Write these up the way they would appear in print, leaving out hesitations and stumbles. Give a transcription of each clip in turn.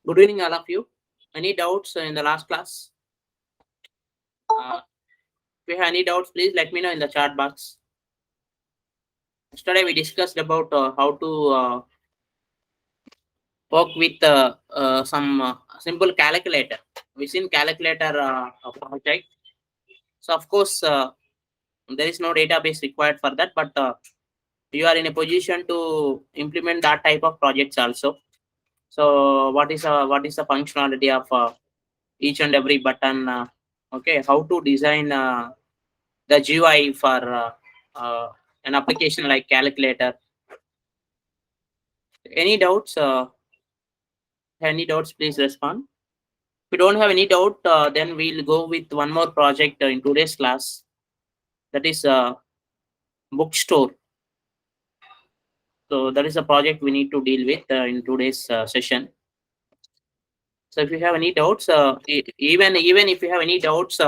Good evening, all of you. Any doubts in the last class? If you have any doubts, please let me know in the chat box. Yesterday we discussed about how to work with some simple calculator. We seen calculator project. So of course there is no database required for that, but you are in a position to implement that type of projects also. So what is the functionality of each and every button? Okay, how to design the GUI for an application like calculator. Any doubts? Any doubts? Please respond. If you don't have any doubt, then we'll go with one more project in today's class. That is bookstore. So that is a project we need to deal with in today's session. So if you have any doubts, even if you have any doubts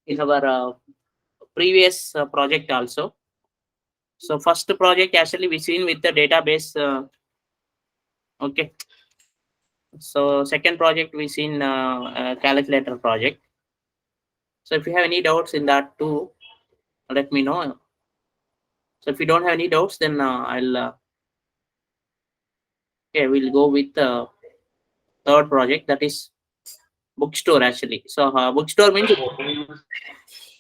in our previous project also. So first project actually we seen with the database. Okay. So second project we seen calculator project. So if you have any doubts in that too, let me know. So if you don't have any doubts, then I'll okay, we'll go with the third project, that is bookstore actually. So bookstore means it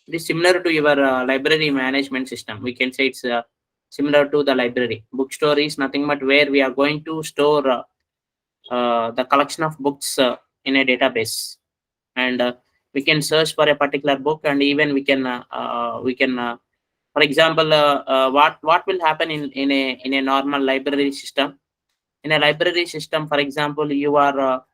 is similar to your library management system. We can say it's similar to the library. Bookstore is nothing but where we are going to store the collection of books in a database, and we can search for a particular book, and even we can for example what will happen in a normal library system. In a library system, for example, you are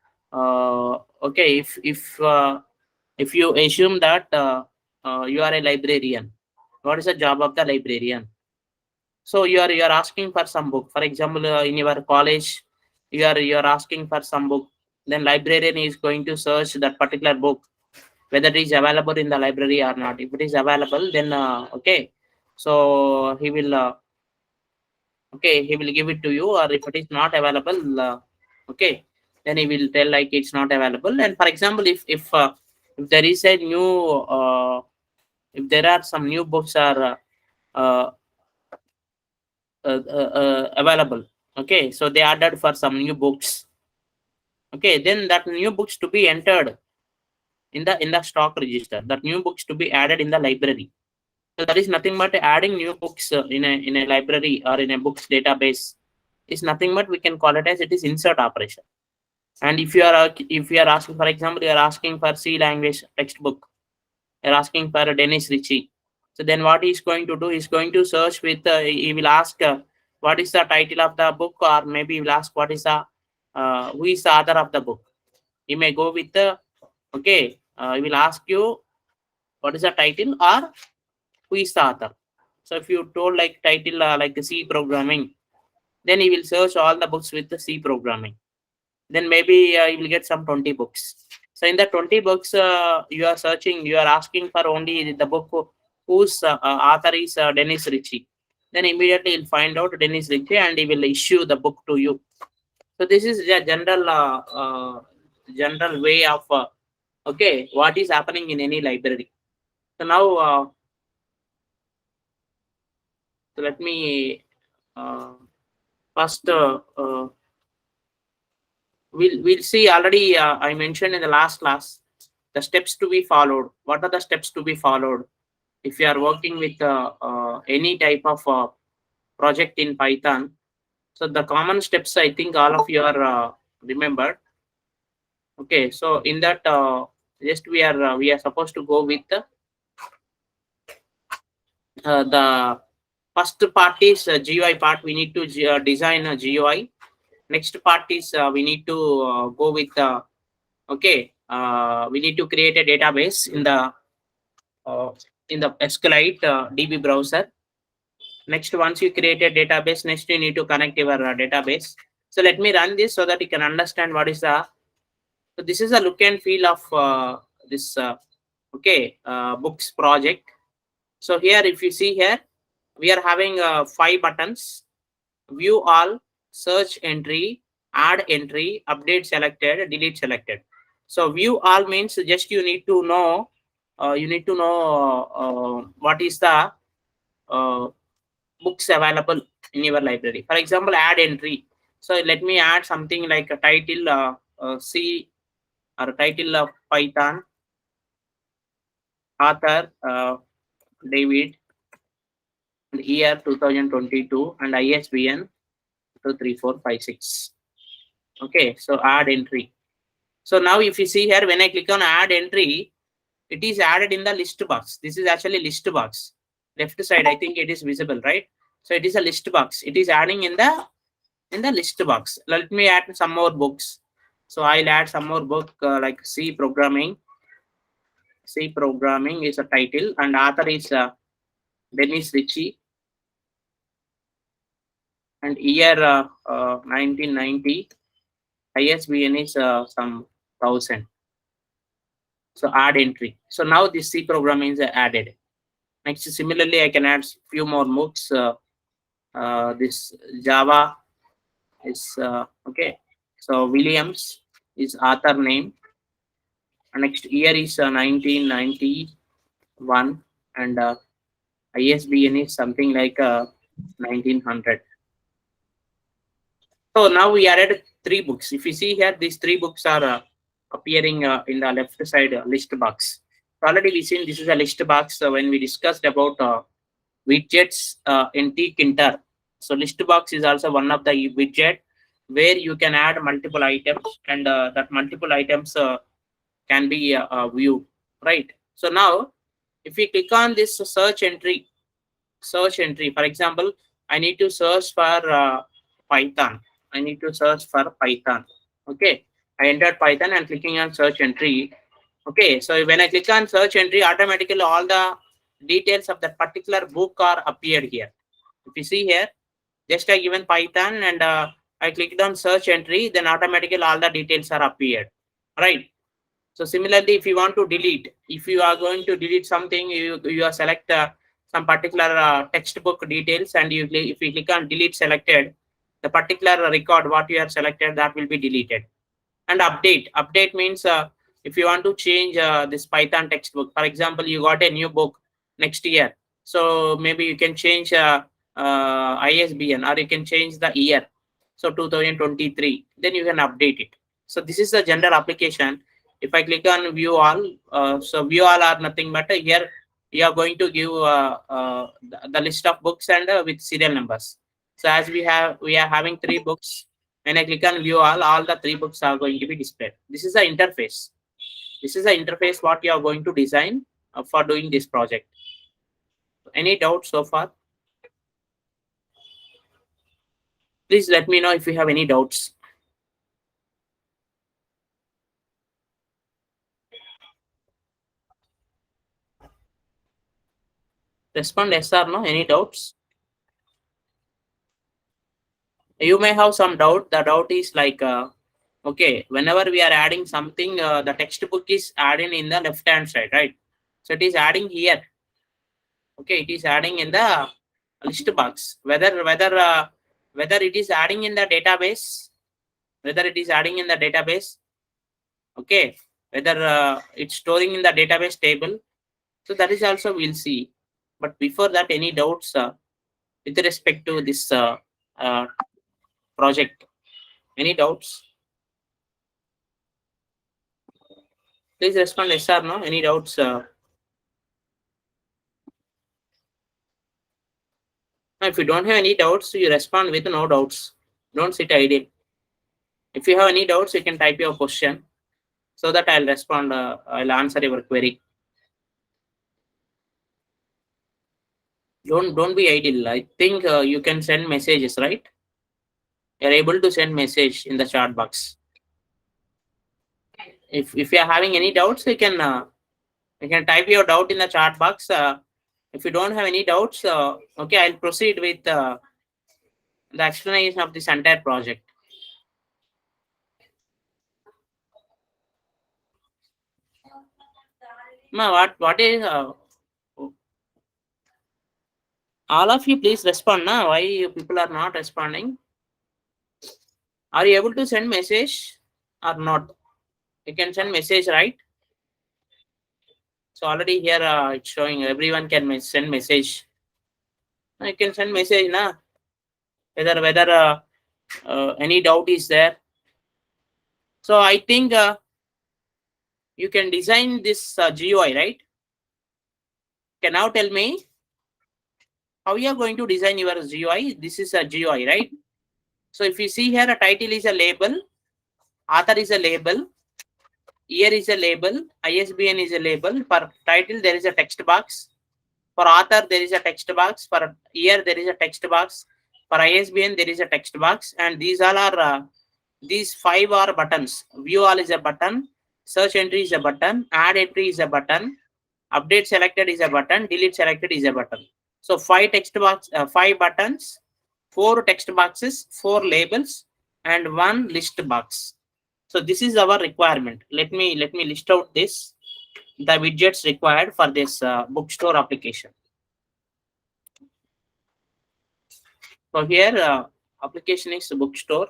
okay, if you assume that you are a librarian, what is the job of the librarian? So you are asking for some book. For example, in your college, you are asking for some book. Then librarian is going to search that particular book, whether it is available in the library or not. If it is available, then okay, so he will give it to you. Or if it is not available, okay, then he will tell like it's not available. And for example, if there is a new if there are some new books are uh, available, okay, so they added for some new books, okay, then that new books to be entered in the stock register, that new books to be added in the library. So that is nothing but adding new books in a library or in a books database is nothing but we can call it as it is insert operation. And if you are asking, for example, you are asking for C language textbook, you're asking for Dennis Ritchie. So then what he's going to do, he's going to search with, he will ask what is the title of the book, or maybe he will ask what is the, who is the author of the book. He may go with the, okay, he will ask you what is the title or who is the author. So if you told like title like C programming, then he will search all the books with the C programming. Then maybe you will get some 20 books. So in the 20 books, you are searching, you are asking for only the book whose author is Dennis Ritchie. Then immediately you'll find out Dennis Ritchie and he will issue the book to you. So this is a general way of okay, what is happening in any library. So now, so let me first we'll see. Already I mentioned in the last class the steps to be followed. What are the steps to be followed if you are working with any type of project in Python? So the common steps, I think all of you are remembered. Okay, so in that just we are supposed to go with the first part is GUI part. We need to design a GUI. Next part is we need to go with okay, we need to create a database uh, in the SQLite DB browser. Next, once you create a database, next you need to connect your database. So let me run this so that you can understand what is the. So this is a look and feel of this okay books project. So here, if you see here, we are having 5 buttons: view all, search entry, add entry, update selected, delete selected. So view all means just you need to know what is the uh, books available in your library. For example, add entry. So let me add something like a title C or title of Python, author David, and year 2022, and ISBN 23456. Okay, so add entry. So now if you see here, when I click on add entry, it is added in the list box. This is actually list box. Left side, I think it is visible, right? So it is a list box. It is adding in the list box. Let me add some more books. So I'll add some more book like C programming. C programming is a title, and author is Dennis Ritchie, and year 1990. ISBN is some 1000. So add entry. So now this C programming is added. Next, similarly, I can add few more books. This Java is okay. So Williams is author name. And next year is 1991, and ISBN is something like 1900. So now we added three books. If you see here, these three books are appearing in the left side list box. So already we seen this is a list box when we discussed about widgets in Tkinter. So list box is also one of the widget where you can add multiple items, and that multiple items can be viewed, right? So now if we click on this search entry, for example, I need to search for Python. I need to search for Python. Okay, I entered Python and clicking on search entry. Okay, so when I click on search entry, automatically all the details of that particular book are appeared here. If you see here, just I given Python and I clicked on search entry, then automatically all the details are appeared, right? So similarly, if you want to delete, if you are going to delete something, you are select some particular textbook details, and if you click on delete selected, the particular record what you have selected, that will be deleted. And update means if you want to change this Python textbook, for example, you got a new book next year, so maybe you can change ISBN, or you can change the year, so 2023, then you can update it. So this is the general application. If I click on view all, so view all are nothing but here you are going to give the list of books and with serial numbers. So as we are having three books. When I click on view all the three books are going to be displayed. This is the interface. This is the interface what you are going to design for doing this project. Any doubts so far? Please let me know if you have any doubts. Respond yes or no. Any doubts? You may have some doubt. The doubt is like, okay, whenever we are adding something, the textbook is adding in the left hand side, right? So it is adding here. Okay, it is adding in the list box. Whether it is adding in the database, okay, whether it's storing in the database table. So that is also we'll see. But before that, any doubts with respect to this project? Any doubts? Please respond yes or no. Any doubts? If you don't have any doubts, you respond with no doubts. Don't sit idle. If you have any doubts, you can type your question so that I'll respond. I'll answer your query. Don't be idle. I think you can send messages, right? You're able to send message in the chat box. If you are having any doubts, you can type your doubt in the chat box. If you don't have any doubts, okay, I'll proceed with the explanation of this entire project. Ma, what is all of you? Please respond. Now, why you people are not responding? Are you able to send message or not? You can send message, right? So already here it's showing everyone can send message. You can send message, na? Whether any doubt is there. So I think you can design this GUI, right? Can now tell me how you are going to design your GUI. This is a GUI, right? So if you see here, a title is a label, author is a label, year is a label, ISBN is a label. For title, there is a text box. For author, there is a text box. For year, there is a text box. For ISBN, there is a text box. And these all are these 5 are buttons. View all is a button. Search entry is a button. Add entry is a button. Update selected is a button. Delete selected is a button. So 5 buttons, 4 text boxes, 4 labels, and 1 list box. So this is our requirement. Let me list out this, the widgets required for this bookstore application. So here application is bookstore.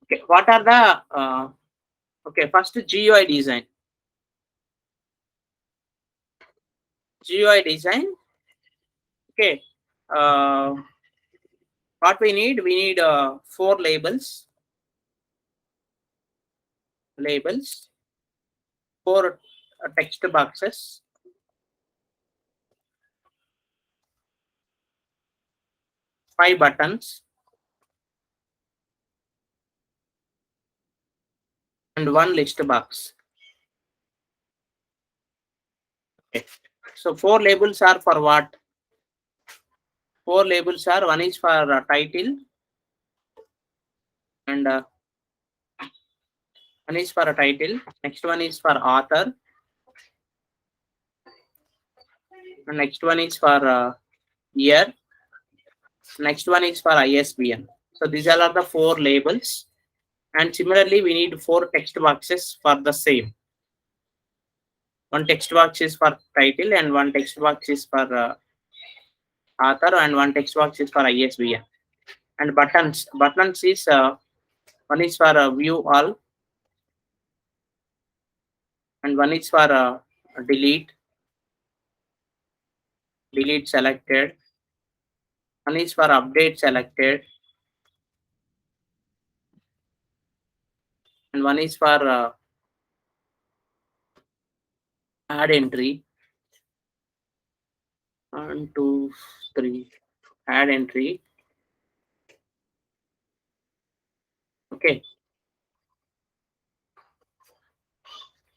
Okay, what are the okay, first GUI design. GUI design. Okay. What we need? We need 4 labels. 4 text boxes, 5 buttons, and 1 list box. Okay. So 4 labels are for what? 4 labels are, one is for title, and one is for a title. Next one is for author, and next one is for year. Next one is for ISBN. So these all are the 4 labels. And similarly, we need 4 text boxes for the same. One text box is for title, and one text box is for author, and one text box is for ISBN. And buttons is one is for view all, and one is for delete selected, one is for update selected, and one is for add entry. 1, 2, 3, add entry. Okay.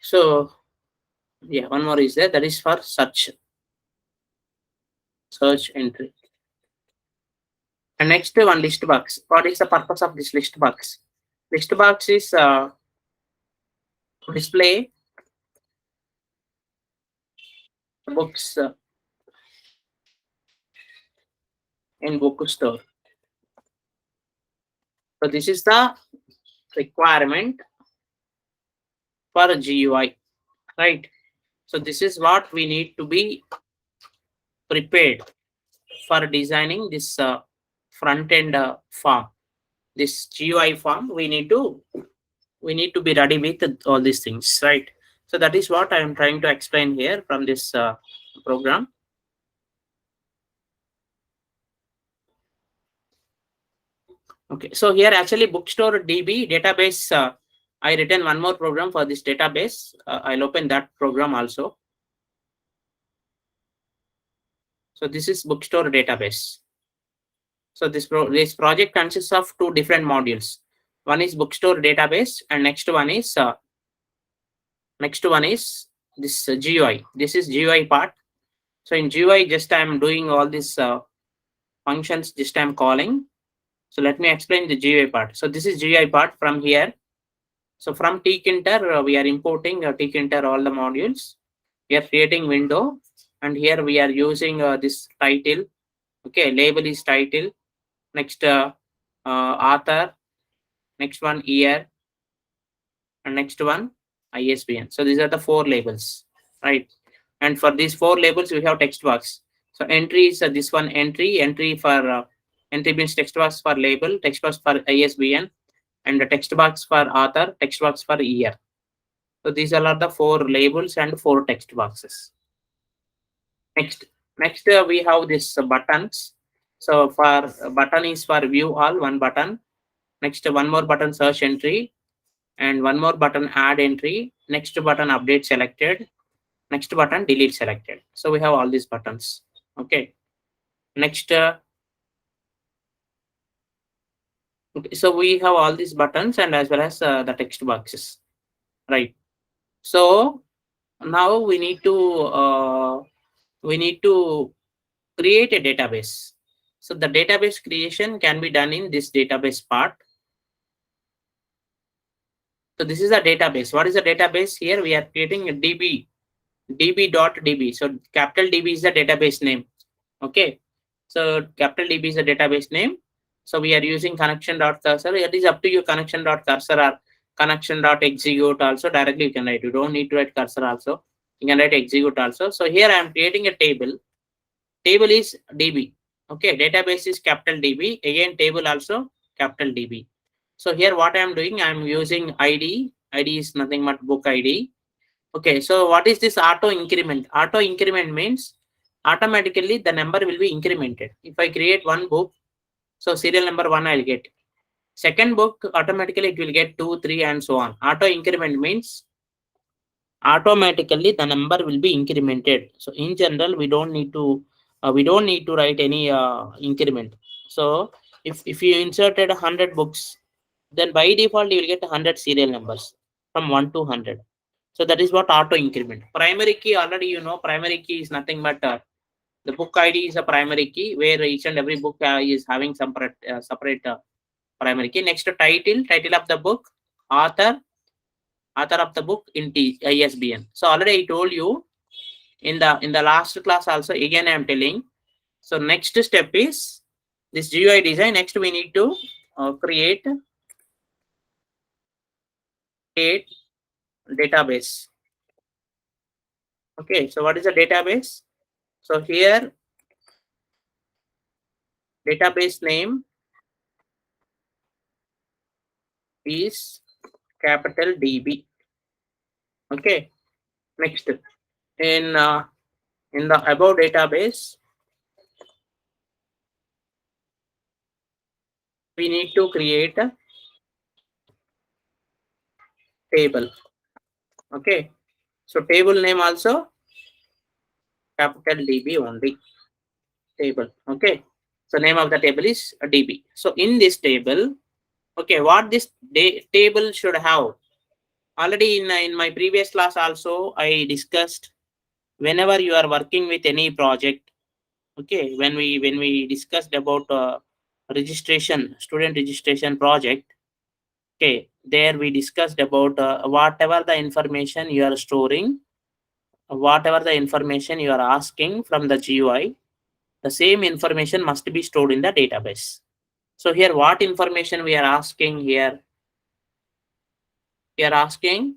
So yeah, one more is there, that is for search entry. And next one, list box. What is the purpose of this list box? List box is to display books in bookstore. So this is the requirement for a GUI, right? So this is what we need to be prepared for designing this front end form, this GUI form. We need to be ready with all these things, right? So that is what I am trying to explain here from this program. Okay, so here actually bookstore DB database, I written one more program for this database. I'll open that program also. So this is bookstore database. So this project consists of 2 different modules. One is bookstore database, and next one is this GUI. This is GUI part. So in GUI, just I'm doing all these functions. Just I'm calling. So let me explain the GUI part. So this is GUI part from here. So from tkinter, we are importing tkinter all the modules. We are creating window, and here we are using this title. Okay, label is title, next author, next one year, and next one ISBN. So these are the four labels, right? And for these four labels, we have text box. So entry is this one entry for entry means text box for label, text box for ISBN, and the text box for author, text box for year. So these all are the four labels and four text boxes. Next we have this buttons. So for button is for view all, one button. Next one more button search entry, and one more button add entry. Next button update selected. Next button delete selected. So we have all these buttons. Okay. Next, okay, so we have all these buttons and as well as the text boxes, right? So now we need to create a database. So the database creation can be done in this database part. So this is a database. What is a database? Here we are creating a db.db. So capital DB is the database name. Okay. So capital DB is the database name. So we are using connection.cursor. It is up to you, connection.cursor or connection.execute also. Directly you can write. You don't need to write cursor also. You can write execute also. So here I am creating a table. Table is DB. Okay. Database is capital DB. Again, table also capital DB. So here what I am doing, I am using ID. ID is nothing but book ID. Okay, so what is this auto increment? Auto increment means automatically the number will be incremented. If I create one book, so serial number 1 I'll get. Second book, automatically it will get 2, 3 and so on. Auto increment means automatically the number will be incremented. So in general, we don't need to write any increment. So if you inserted 100 books, then by default you will get 100 serial numbers from 1 to 100. So that is what auto increment. Primary key, already you know, primary key is nothing but the book ID is a primary key where each and every book is having some separate primary key. Next title of the book, author of the book in ISBN. So already I told you in the last class also. Again I am telling. So next step is this GUI design. Next we need to create database. Okay, so what is a database? So here database name is capital DB. Okay, next in the above database we need to create a table. Okay, so table name also capital DB only, table. Okay, so name of the table is DB. So in this table, okay, what this table should have, already in my previous class also I discussed, whenever you are working with any project, okay, when we discussed about student registration project, okay, there we discussed about whatever the information you are storing, whatever the information you are asking from the GUI, the same information must be stored in the database. So here what information we are asking here? We are asking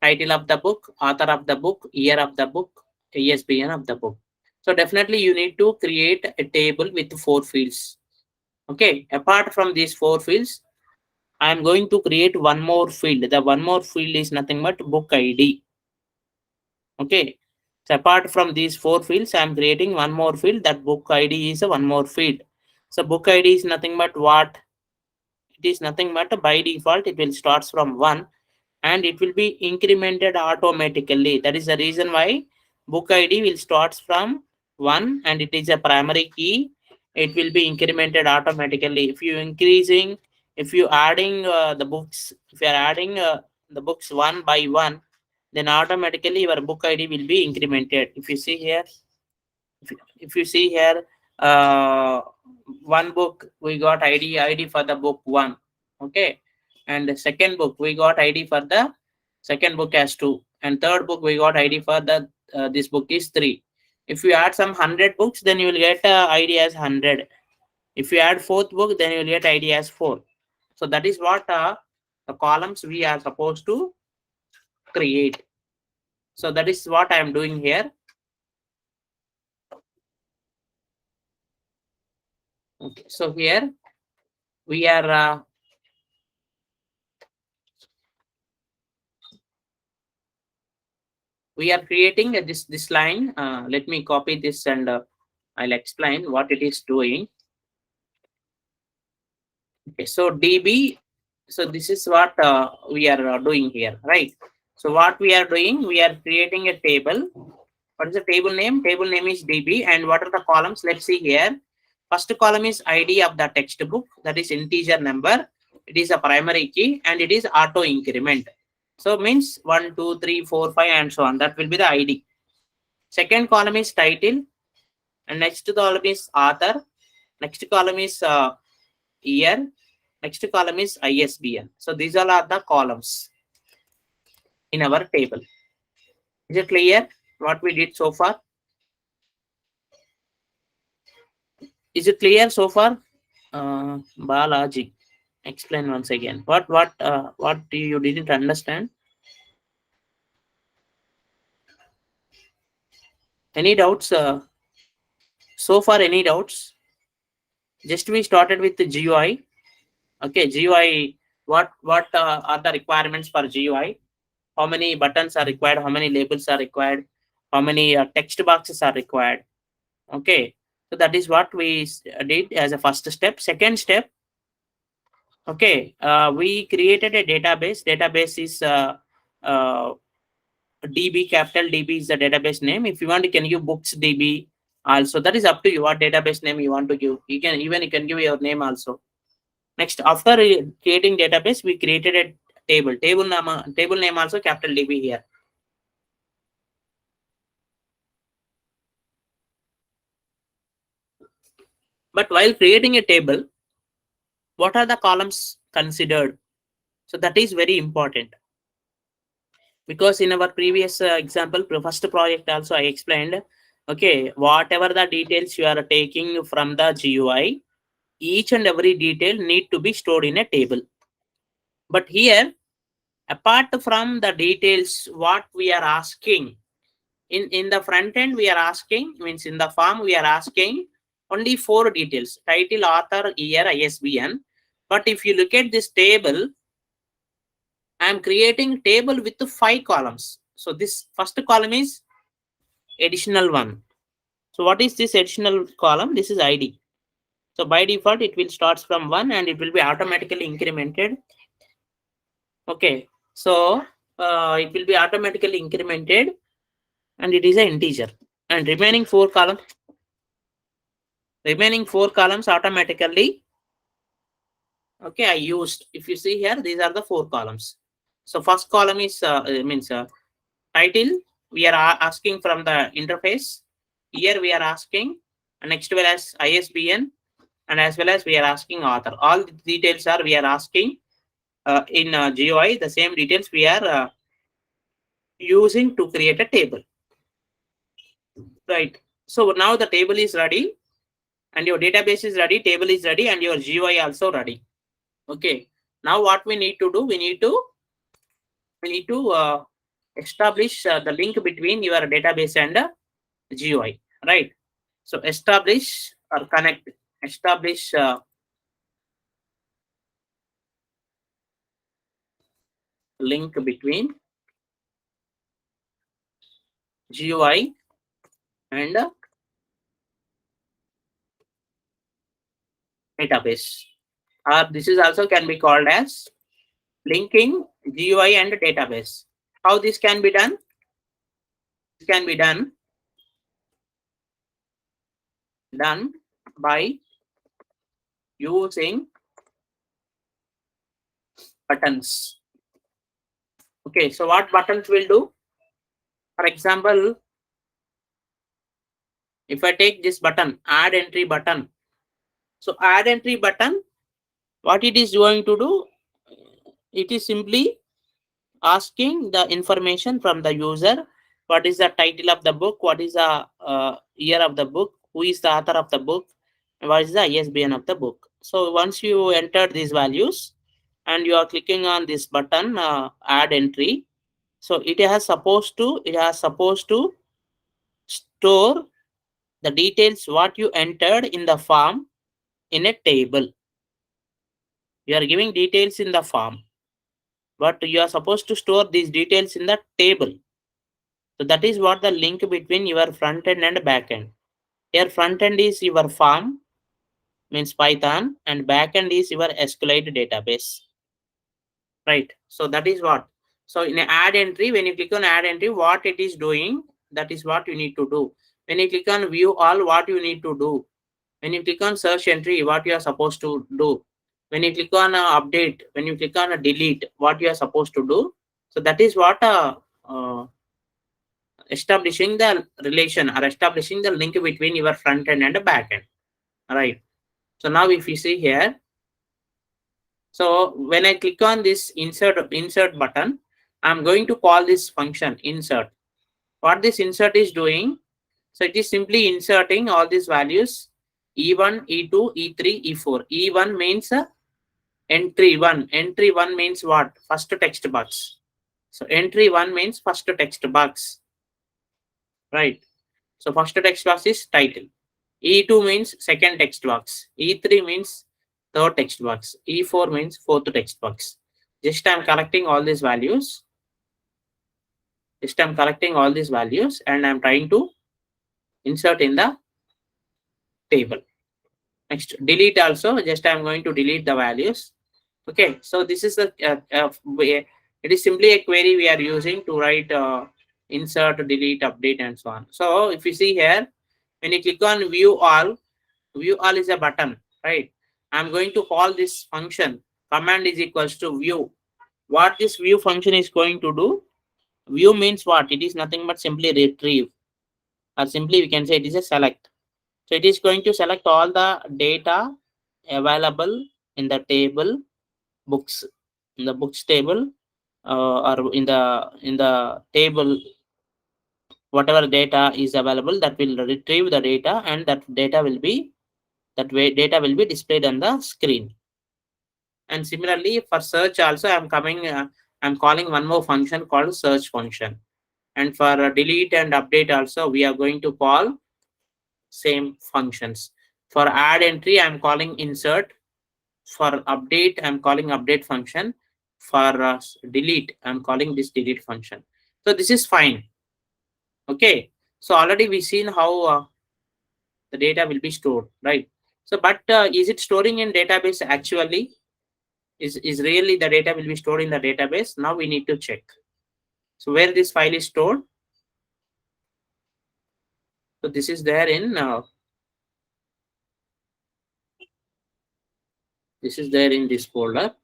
title of the book, author of the book, year of the book, ISBN of the book. So definitely you need to create a table with 4 fields. Okay, apart from these 4 fields, I am going to create one more field. The one more field is nothing but book ID. Okay, so apart from these 4 fields, I am creating one more field. That book ID is a one more field. So book ID is nothing but what? It is nothing but by default it will starts from 1 and it will be incremented automatically. That is the reason why book ID will starts from 1 and it is a primary key. It will be incremented automatically. If you adding the books, if you are adding the books one by one, then automatically your book ID will be incremented. If you see here, if you see here, one book we got ID for the book 1, okay, and the second book we got ID for the second book as 2, and third book we got ID for the this book is 3. If you add some 100 books, then you will get ID as 100. If you add fourth book, then you will get ID as 4. So that is what the columns we are supposed to create. So that is what I am doing here. Okay. So here we are creating this line. Let me copy this and I'll explain what it is doing. Okay, so DB, so this is what we are doing here, right? So what we are doing, we are creating a table. What is the table name? Table name is DB, and what are the columns? Let's see here. First column is ID of the textbook, that is integer number. It is a primary key and it is auto increment. So means 1, 2, 3, 4, 5 and so on. That will be the ID. Second column is title, and next column is author. Next column is year. Next column is ISBN. So these all are the columns in our table. Is it clear what we did so far? Is it clear so far? Balaji, explain once again. What you didn't understand? Any doubts? So far, any doubts? Just we started with the GUI. Okay, GUI. What are the requirements for GUI? How many buttons are required? How many labels are required? How many text boxes are required? Okay, so that is what we did as a first step. Second step, okay, we created a database. Database is DB, capital DB is the database name. If you want, you can give books DB also. That is up to you what database name you want to give. You can give your name also. Next, after creating database, we created a table. Table name also capital DB here. But while creating a table, what are the columns considered? So that is very important, because in our previous example, first project also I explained, okay, whatever the details you are taking from the GUI, each and every detail need to be stored in a table. But here, apart from the details, what we are asking in the front end, we are asking, means in the form we are asking only 4 details: title, author, year, ISBN. But if you look at this table, I am creating table with 5 columns. So this first column is additional one. So what is this additional column? This is ID. So by default, it will start from 1 and it will be automatically incremented. Okay. So it will be automatically incremented and it is an integer. And remaining 4 columns automatically, okay, I used. If you see here, these are the 4 columns. So first column is title. We are asking from the interface. Here we are asking, and next well as ISBN, and as well as we are asking author. All the details are we are asking in GUI. The same details we are using to create a table. Right. So now the table is ready, and your database is ready, table is ready, and your GUI also ready. Okay. Now what we need to do? We need to establish the link between your database and GUI. Right. So establish or connect. Establish link between GUI and database. Or this is also can be called as linking GUI and database. How this can be done? This can be done by using buttons. Okay, so what buttons will do? For example, if I take this button, add entry button. So add entry button, what it is going to do? It is simply asking the information from the user what is the title of the book, what is the year of the book, who is the author of the book, and what is the ISBN of the book. So once you enter these values and you are clicking on this button, add entry, so it has supposed to store the details what you entered in the form in a table. You are giving details in the form, but you are supposed to store these details in the table. So that is what the link between your front end and back end. Your front end is your form, means Python, and back end is your SQLite database. Right. So that is what. So in add entry, when you click on add entry, what it is doing, that is what you need to do. When you click on view all, what you need to do. When you click on search entry, what you are supposed to do. When you click on update, when you click on delete, what you are supposed to do. So that is what establishing the relation or establishing the link between your front end and the back end. Right. So now if you see here, so when I click on this insert button, I'm going to call this function insert. What this insert is doing, so it is simply inserting all these values E1, E2, E3, E4. E1 means entry 1. Entry 1 means what? First text box. So entry 1 means first text box. Right. So first text box is title. E2 means second text box. E3 means third text box. E4 means fourth text box. Just I'm collecting all these values. And I'm trying to insert in the table. Next, delete also. Just I'm going to delete the values. Okay, so this is the it is simply a query we are using to write insert, delete, update, and so on. So if you see here, when you click on view all is a button, right? I'm going to call this function command is equals to view. What this view function is going to do? View means what? It is nothing but simply retrieve, or simply we can say it is a select. So it is going to select all the data available in the table books, in the books table, or in the table, whatever data is available, that will retrieve the data, and that data will be displayed on the screen. And similarly for search also, I'm calling one more function called search function. And for delete and update also, we are going to call same functions. For add entry, I'm calling insert. For update, I'm calling update function. For delete, I'm calling this delete function. So this is fine. Okay. So already we seen how the data will be stored, right? So, but is it storing in database actually? Is really the data will be stored in the database? Now we need to check. So where this file is stored? So this is there in this folder.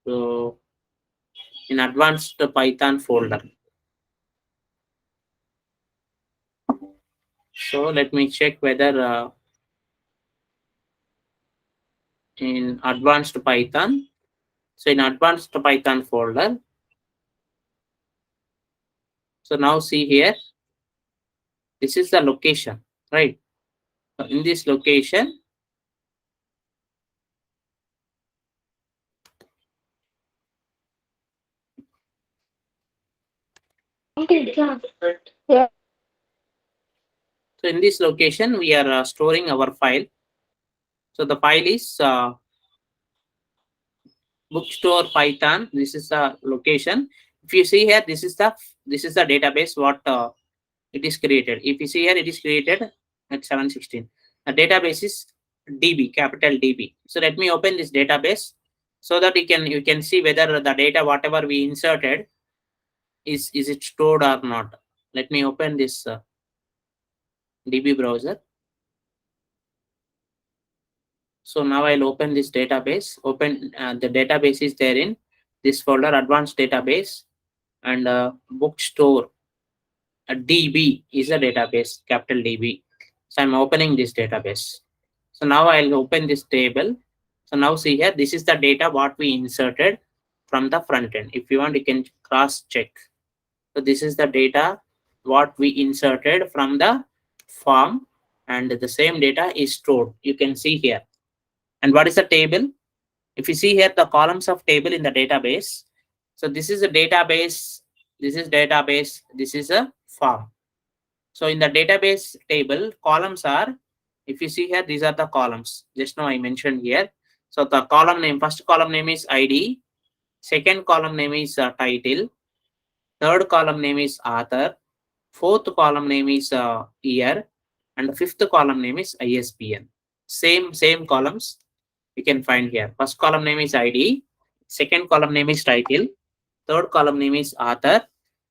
So in advanced Python folder. So let me check whether in advanced Python. So in advanced Python folder. So now see here, this is the location, right? So in this location, Yeah. so in this location, we are storing our file. So the file is bookstore Python. This is the location. If you see here, this is the database what it is created. If you see here, it is created at 716. The database is DB, capital DB. So let me open this database so that you can see whether the data whatever we inserted is it stored or not. Let me open this DB browser. So now I'll open this database. The database is there in this folder, advanced database, and bookstore. DB is a database, capital DB. So I'm opening this database. So now I'll open this table. So now see here, this is the data what we inserted from the front end. If you want, you can cross check. So this is the data what we inserted from the form, and the same data is stored. You can see here. And what is the table? If you see here the columns of table in the database, so this is a database, this is database, this is a form. So in the database table, columns are, if you see here, these are the columns. Just now I mentioned here. So the column name, first column name is ID, second column name is title, third column name is author, fourth column name is year, and the fifth column name is ISBN. Same columns you can find here. First column name is ID, second column name is title, third column name is author,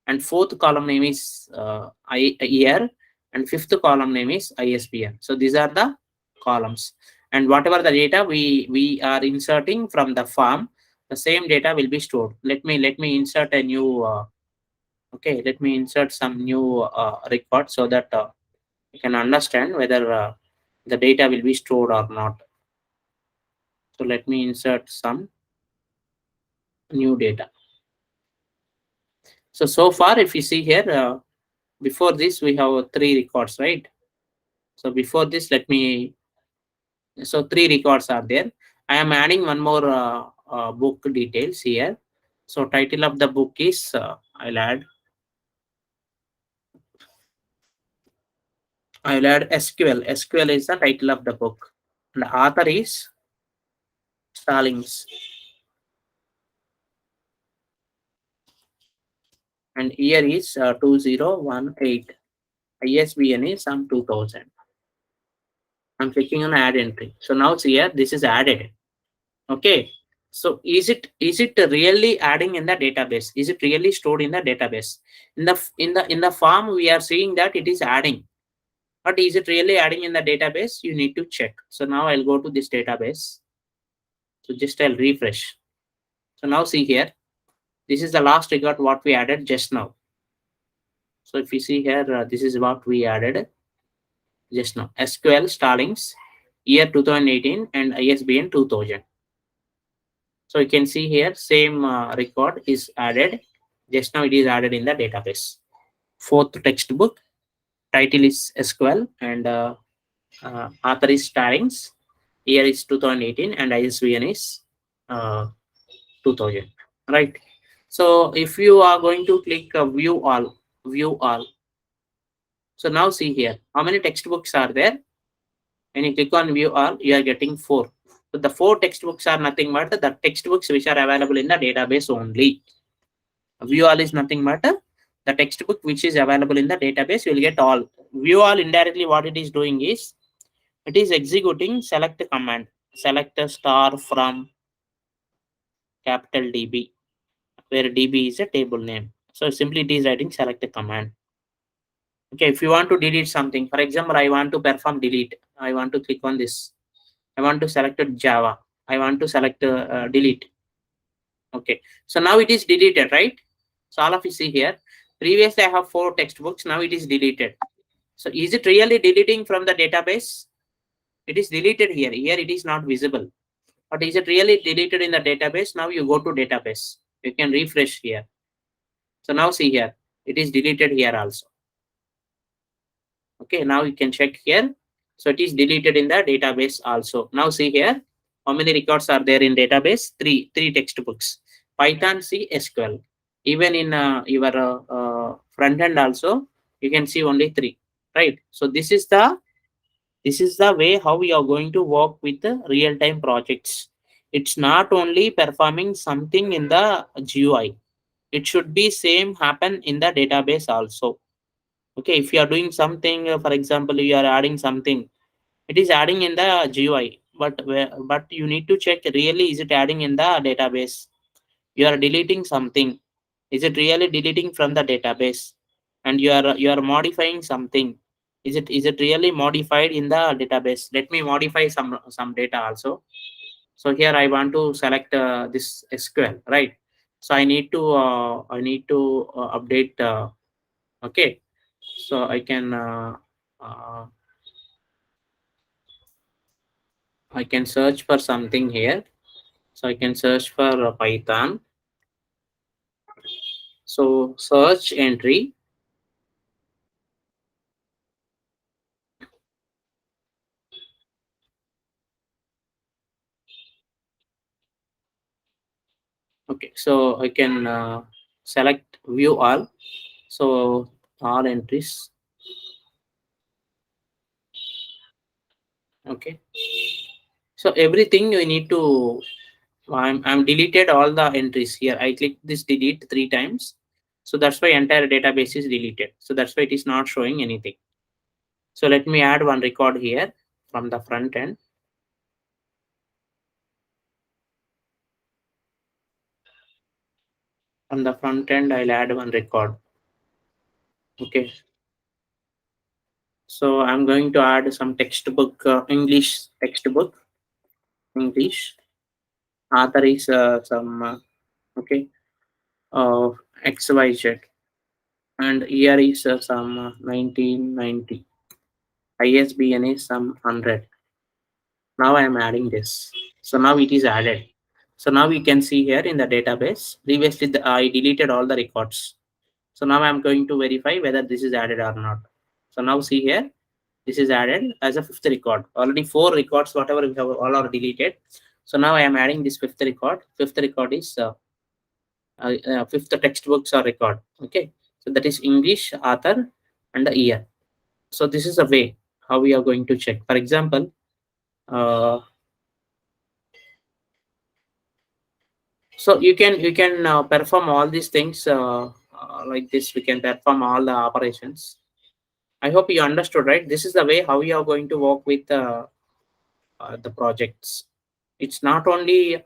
and fourth column name is year, and fifth column name is ISBN. So these are the columns, and whatever the data we are inserting from the form, the same data will be stored. Let me insert a new okay, let me insert some new record so that you can understand whether the data will be stored or not. So let me insert some new data. So far, if you see here, before this we have three records, right? So before this, so three records are there. I am adding one more book details here. So title of the book is, I'll add SQL. SQL is the title of the book. And the author is Stallings. And year is 2018. ISBN is some 2000. I'm clicking on add entry. So now see here, this is added. Okay. So is it really adding in the database? Is it really stored in the database? In the form we are seeing that it is adding. But is it really adding in the database? You need to check. So now I'll go to this database. So just I'll refresh. So now see here, this is the last record what we added just now. So if you see here, this is what we added just now. SQL Stallings, year 2018 and ISBN 2000. So you can see here, same record is added. Just now it is added in the database. Fourth textbook, title is SQL, and author is Stallings. Year is 2018 and ISBN is 2000. Right. So if you are going to click view all. So now see here, how many textbooks are there? When you click on view all, you are getting 4. So the 4 textbooks are nothing but the textbooks which are available in the database only. View all is nothing but the textbook which is available in the database. You will get all. View all, indirectly what it is doing is, it is executing select command. Select a star from capital DB, where DB is a table name. So simply it is writing select a command. Okay, if you want to delete something, for example, I want to perform delete. I want to click on this. I want to select Java. I want to select delete. Okay, so now it is deleted, right? So all of you see here, previously I have 4 textbooks, now it is deleted. So is it really deleting from the database? It is deleted here. Here it is not visible. But is it really deleted in the database? Now you go to database. You can refresh here. So now see here, it is deleted here also. Okay, now you can check here. So it is deleted in the database also. Now see here, how many records are there in database? Three textbooks. Python, C, SQL. Even in your front end also, you can see only 3. Right. So this is the way how we are going to work with the real-time projects. It's not only performing something in the GUI. It should be same happen in the database also. Okay, if you are doing something, for example, you are adding something, it is adding in the GUI, but you need to check really is it adding in the database. You are deleting something, is it really deleting from the database? And you are modifying something, is it really modified in the database? Let me modify some data also. So here I want to select this SQL, right? So I need to update. Okay, so uh, I can search for something here. So I can search for Python. So search entry. Okay, so I can select view all. So all entries. Okay, so everything we need to. I'm deleted all the entries here. I click this delete 3 times. So that's why entire database is deleted. So that's why it is not showing anything. So let me add one record here from the front end. From the front end, I'll add one record. Okay. So I'm going to add some textbook, English textbook, English. Author is some, okay, uh, XYZ. And year is some 1990. ISBN is some 100. Now I am adding this. So now it is added. So now we can see here in the database. Previously, I deleted all the records. So now I'm going to verify whether this is added or not. So now see here, this is added as a fifth record. Already 4 records, whatever we have all are deleted. So now I am adding this fifth record. Fifth record is fifth textbooks or record. Okay. So that is English, author, and the year. So this is a way how we are going to check. For example, uh, so you can perform all these things like this. We can perform all the operations. I hope you understood, right? This is the way how you are going to work with the projects. It's not only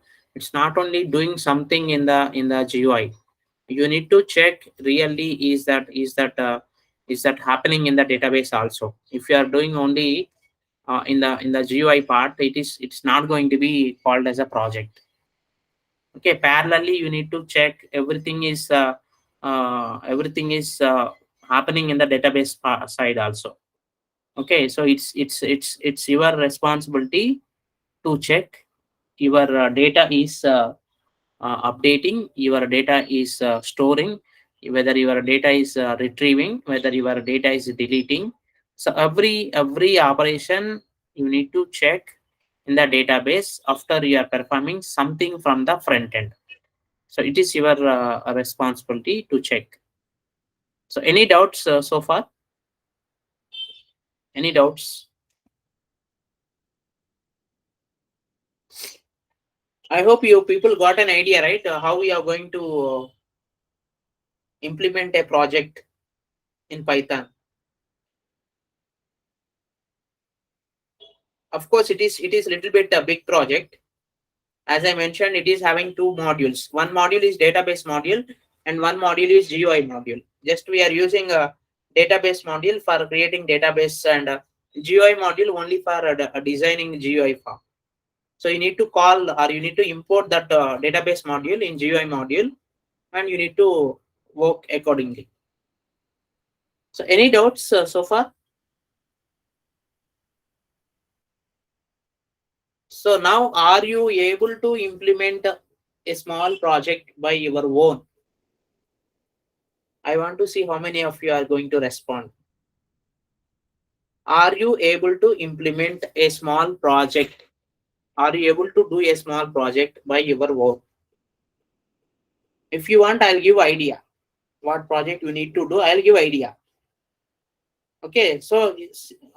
doing something in the GUI. You need to check really is that happening in the database also. If you are doing only in the GUI part, it's not going to be called as a project. Okay, parallelly you need to check everything is happening in the database side also. Okay, so it's your responsibility to check your data is updating, your data is storing, whether your data is retrieving, whether your data is deleting. So every operation you need to check in the database after you are performing something from the front end. So it is your responsibility to check. So any doubts so far? Any doubts? I hope you people got an idea, right? How we are going to implement a project in Python. Of course, it is little bit a big project. As I mentioned, it is having 2 modules. One module is database module, and one module is GUI module. Just we are using a database module for creating database, and GUI module only for designing GUI form. So you need to call or you need to import that database module in GUI module, and you need to work accordingly. So any doubts so far? So now are you able to implement a small project by your own? I want to see how many of you are going to respond. Are you able to implement a small project? Are you able to do a small project by your own? If you want, I'll give idea. What project you need to do, I'll give idea. Okay, so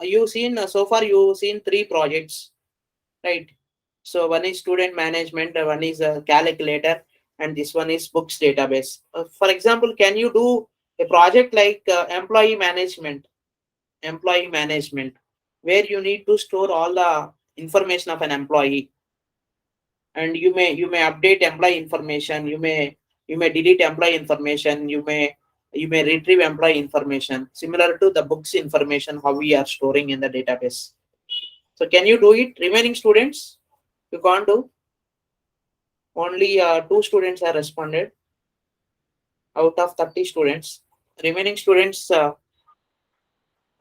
you seen so far you seen 3 projects, right? So one is student management, one is a calculator, and this one is books database. For example, can you do a project like employee management, where you need to store all the information of an employee, and you may update employee information, you may delete employee information, you may retrieve employee information, similar to the books information how we are storing in the database. So can you do it? Remaining students, you can't do. Only 2 students are responded out of 30 students. Remaining students,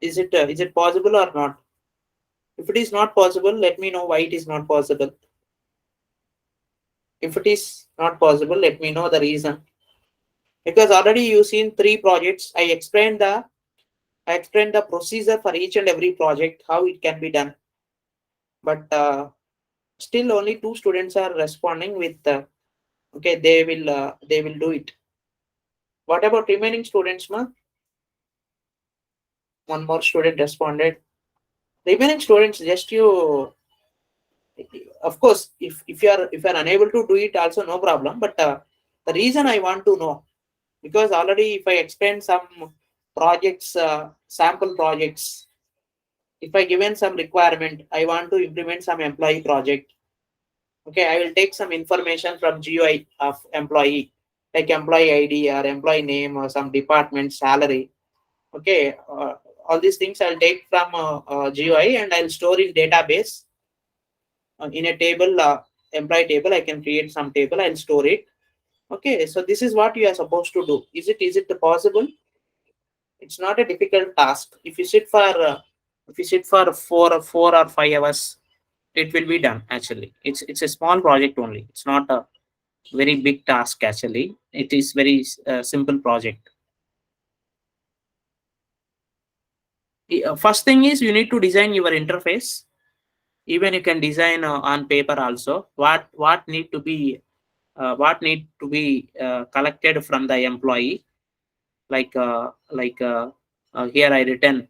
is it possible or not? If it is not possible, let me know why it is not possible. If it is not possible, let me know the reason. because already you've seen 3 projects. I explained the procedure for each and every project, how it can be done. But still only 2 students are responding with okay, they will do it. What about remaining students, ma? One more student responded. Remaining students, just you, of course, if you are unable to do it, also no problem. But the reason I want to know, because already if I explain some projects, sample projects, if I given some requirement, I want to implement some employee project. Okay, I will take some information from GUI of employee, like employee ID or employee name or some department salary. Okay, all these things I'll take from GUI and I'll store in database in a table, employee table. I can create some table. I'll store it. Okay, so this is what you are supposed to do. Is it possible? It's not a difficult task. If you sit for 4 or 5 hours, it will be done. Actually, it's a small project only. It's not a very big task. Actually, it is very simple project. First thing is you need to design your interface. Even you can design on paper also. What need to be collected from the employee, like here I written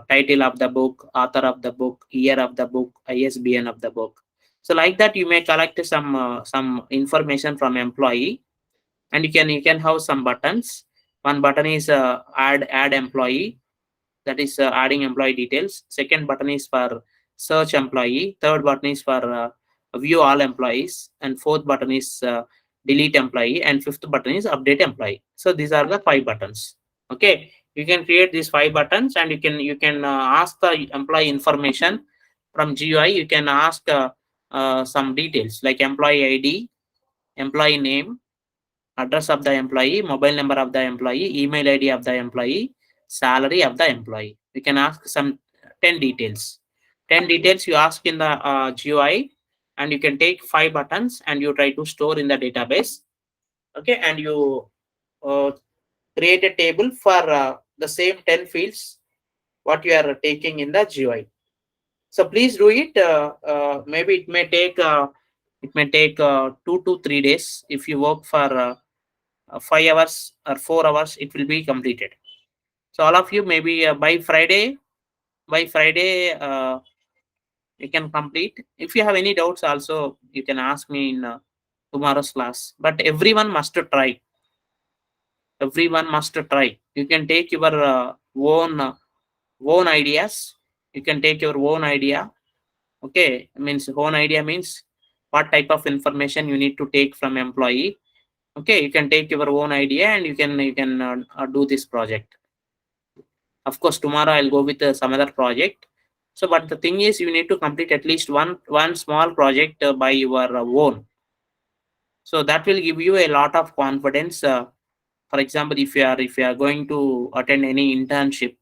title of the book, author of the book, year of the book, ISBN of the book. So like that you may collect some information from employee, and you can have some buttons. One button is add employee, that is adding employee details. Second button is for search employee. Third button is for view all employees, and fourth button is delete employee, and fifth button is update employee. So these are the 5 buttons. Okay, you can create these 5 buttons, and you can ask the employee information from GUI. You can ask some details like employee ID, employee name, address of the employee, mobile number of the employee, email ID of the employee, salary of the employee. You can ask some 10 details. 10 details you ask in the GUI, and you can take 5 buttons and you try to store in the database. Okay, and you uh, create a table for the same 10 fields what you are taking in the GUI. So please do it. Maybe it may take 2 to 3 days. If you work for 5 hours or 4 hours, it will be completed. So all of you, maybe by Friday you can complete. If you have any doubts also, you can ask me in tomorrow's class. But everyone must try. You can take your own ideas. You can take your own idea. Okay, means own idea means what type of information you need to take from employee. Okay, you can take your own idea and you can do this project. Of course, tomorrow I'll go with some other project. So, but the thing is, you need to complete at least one small project by your own. So that will give you a lot of confidence. For example, if you are going to attend any internship,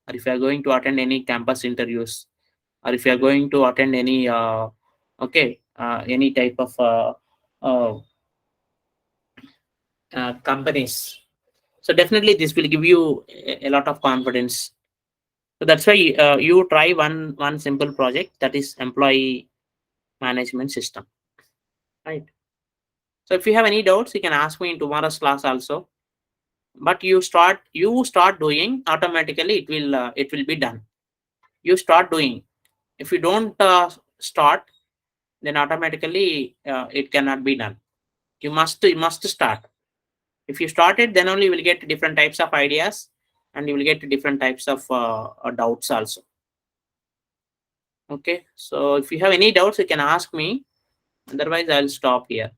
or if you are going to attend any campus interviews, or if you are going to attend any any type of uh, companies. So definitely this will give you a lot of confidence. So that's why you try one simple project, that is employee management system, right? So if you have any doubts, you can ask me in tomorrow's class also. But you start doing, automatically it will be done. You start doing. If you don't start, then automatically it cannot be done. You must start. If you start it, then only you will get different types of ideas, and you will get different types of doubts also. Okay, so if you have any doubts, you can ask me. Otherwise, I'll stop here.